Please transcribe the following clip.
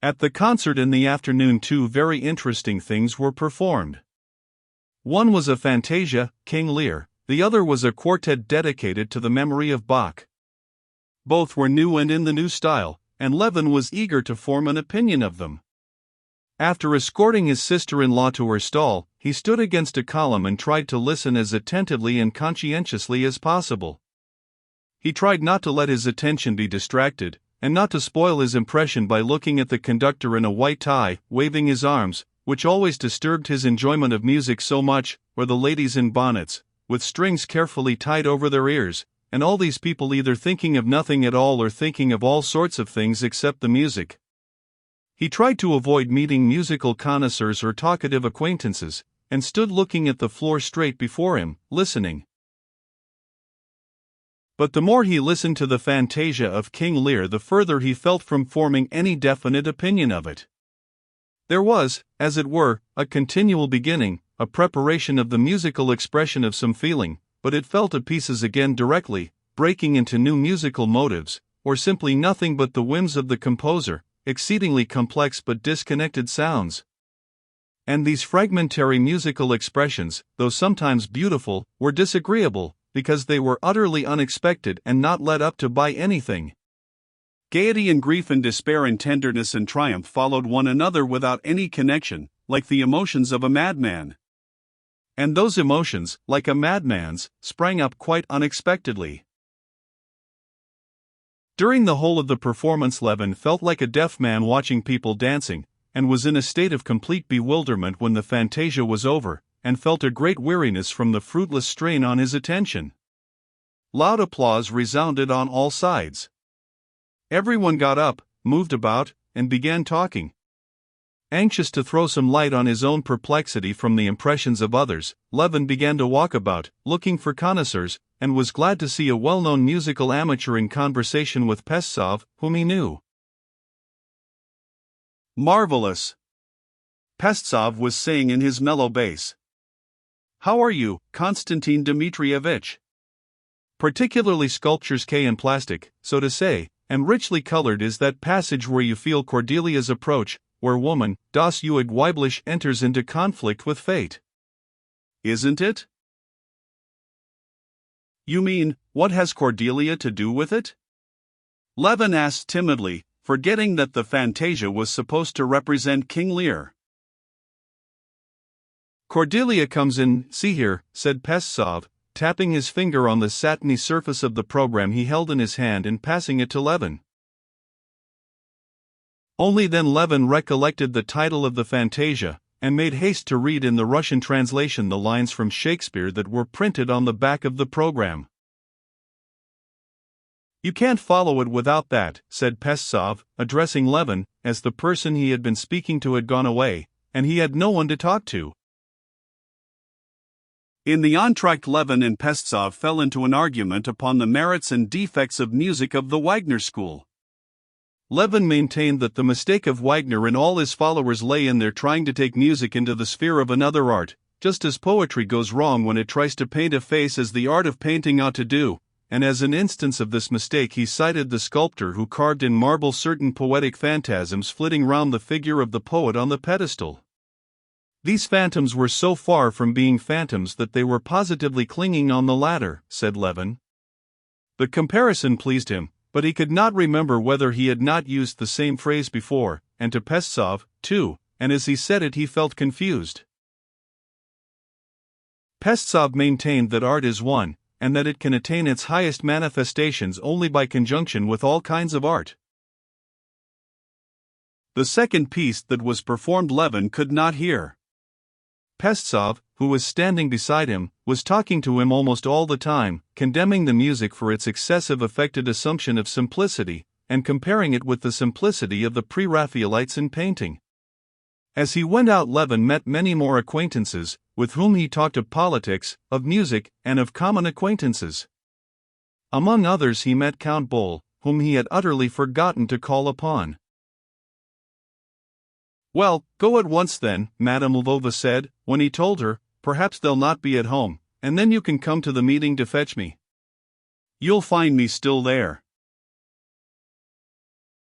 At the concert in the afternoon, two very interesting things were performed. One was a fantasia, King Lear, the other was a quartet dedicated to the memory of Bach. Both were new and in the new style, and Levin was eager to form an opinion of them. After escorting his sister-in-law to her stall, he stood against a column and tried to listen as attentively and conscientiously as possible. He tried not to let his attention be distracted, and not to spoil his impression by looking at the conductor in a white tie, waving his arms, which always disturbed his enjoyment of music so much, or the ladies in bonnets, with strings carefully tied over their ears, and all these people either thinking of nothing at all or thinking of all sorts of things except the music. He tried to avoid meeting musical connoisseurs or talkative acquaintances, and stood looking at the floor straight before him, listening. But the more he listened to the fantasia of King Lear, the further he felt from forming any definite opinion of it. There was, as it were, a continual beginning, a preparation of the musical expression of some feeling, but it fell to pieces again directly, breaking into new musical motives, or simply nothing but the whims of the composer, exceedingly complex but disconnected sounds. And these fragmentary musical expressions, though sometimes beautiful, were disagreeable, because they were utterly unexpected and not led up to by anything. Gaiety and grief and despair and tenderness and triumph followed one another without any connection, like the emotions of a madman. And those emotions, like a madman's, sprang up quite unexpectedly. During the whole of the performance Levin felt like a deaf man watching people dancing, and was in a state of complete bewilderment when the fantasia was over, and felt a great weariness from the fruitless strain on his attention. Loud applause resounded on all sides. Everyone got up, moved about, and began talking. Anxious to throw some light on his own perplexity from the impressions of others, Levin began to walk about, looking for connoisseurs, and was glad to see a well-known musical amateur in conversation with Pestsov, whom he knew. "Marvelous," Pestsov was saying in his mellow bass. "How are you, Konstantin Dmitrievich? Particularly sculptures and plastic, so to say, and richly colored is that passage where you feel Cordelia's approach, where woman, das Ewig Weiblich, enters into conflict with fate. Isn't it?" "You mean, what has Cordelia to do with it?" Levin asked timidly, forgetting that the fantasia was supposed to represent King Lear. "Cordelia comes in, see here," said Pestsov, tapping his finger on the satiny surface of the program he held in his hand and passing it to Levin. Only then Levin recollected the title of the fantasia, and made haste to read in the Russian translation the lines from Shakespeare that were printed on the back of the program. "You can't follow it without that," said Pestsov, addressing Levin, as the person he had been speaking to had gone away, and he had no one to talk to. In the entr'acte Levin and Pestsov fell into an argument upon the merits and defects of music of the Wagner school. Levin maintained that the mistake of Wagner and all his followers lay in their trying to take music into the sphere of another art, just as poetry goes wrong when it tries to paint a face as the art of painting ought to do, and as an instance of this mistake he cited the sculptor who carved in marble certain poetic phantasms flitting round the figure of the poet on the pedestal. These phantoms were so far from being phantoms that they were positively clinging on the ladder, said Levin. The comparison pleased him, but he could not remember whether he had not used the same phrase before, and to Pestsov, too, and as he said it he felt confused. Pestsov maintained that art is one, and that it can attain its highest manifestations only by conjunction with all kinds of art. The second piece that was performed Levin could not hear. Pestsov, who was standing beside him, was talking to him almost all the time, condemning the music for its excessive affected assumption of simplicity, and comparing it with the simplicity of the pre-Raphaelites in painting. As he went out Levin met many more acquaintances, with whom he talked of politics, of music, and of common acquaintances. Among others he met Count Boll, whom he had utterly forgotten to call upon. "Well, go at once then," Madame Lvova said, when he told her, "Perhaps they'll not be at home, and then you can come to the meeting to fetch me. You'll find me still there."